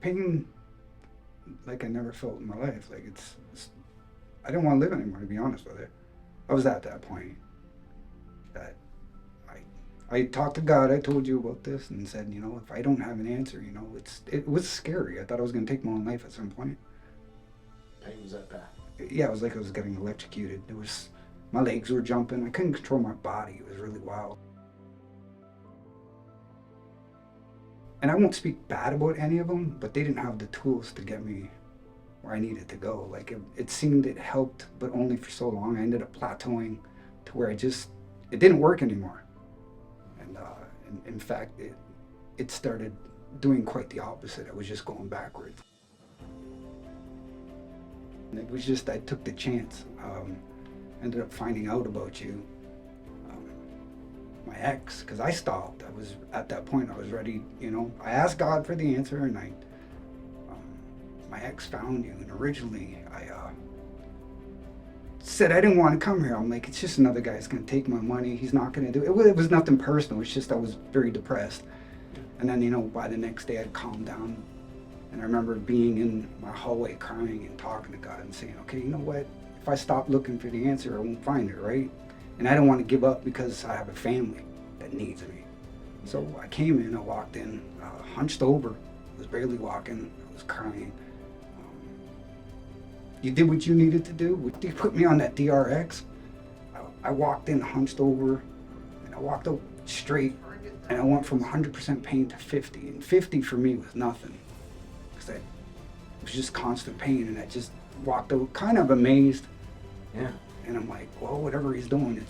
pain like I never felt in my life. Like it's I didn't want to live anymore, to be honest with you. I was at that point that I talked to God. I told you about this and said, if I don't have an answer, it was scary. I thought I was going to take my own life at some point. Pain was that bad. Yeah, it was like I was getting electrocuted. My legs were jumping. I couldn't control my body. It was really wild. And I won't speak bad about any of them, but they didn't have the tools to get me where I needed to go. Like it seemed it helped, but only for so long. I ended up plateauing to where it didn't work anymore. And in fact, it started doing quite the opposite. I was just going backwards. And it was just I took the chance. Ended up finding out about you. My ex, because I stopped. I was at that point. I was ready. I asked God for the answer, and my ex found you. And originally, I said I didn't want to come here. I'm like, it's just another guy that's gonna take my money. He's not gonna do it. It was nothing personal. It's just I was very depressed. And then by the next day, I'd calmed down. And I remember being in my hallway crying and talking to God and saying, okay, you know what? If I stop looking for the answer, I won't find it, right? And I don't want to give up because I have a family that needs me. So I came in, I walked in, hunched over, I was barely walking, I was crying. You did what you needed to do. You put me on that DRX. I walked in, hunched over, and I walked out straight, and I went from 100% pain to 50. And 50 for me was nothing, because it was just constant pain, and I just walked out kind of amazed. Yeah. And I'm like, well, whatever he's doing,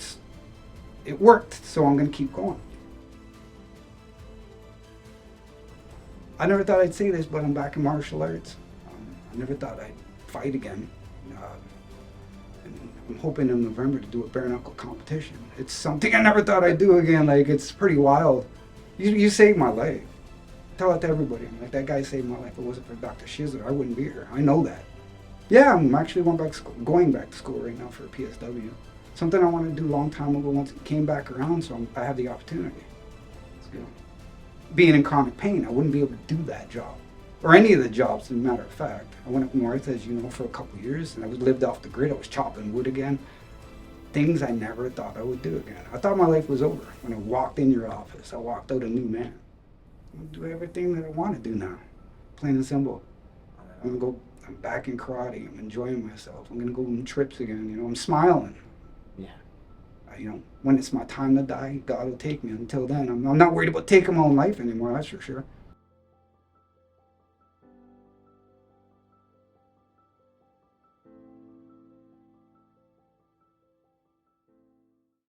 it worked, so I'm gonna keep going. I never thought I'd say this, but I'm back in martial arts. I never thought I'd fight again. And I'm hoping in November to do a bare knuckle competition. It's something I never thought I'd do again. Like, it's pretty wild. You saved my life. Tell it to everybody. I'm like, that guy saved my life. If it wasn't for Dr. Shizzler, I wouldn't be here. I know that. Yeah, I'm actually going back to school right now for a PSW. Something I wanted to do a long time ago once it came back around, so I have the opportunity. Being in chronic pain, I wouldn't be able to do that job. Or any of the jobs, as a matter of fact. I went up north, as you know, for a couple of years, and I lived off the grid. I was chopping wood again. Things I never thought I would do again. I thought my life was over. When I walked in your office, I walked out a new man. I'm gonna do everything that I want to do now. Plain and simple. I'm back in karate. I'm enjoying myself. I'm gonna go on trips again. I'm smiling. Yeah. When it's my time to die, God will take me. Until then, I'm not worried about taking my own life anymore. That's for sure.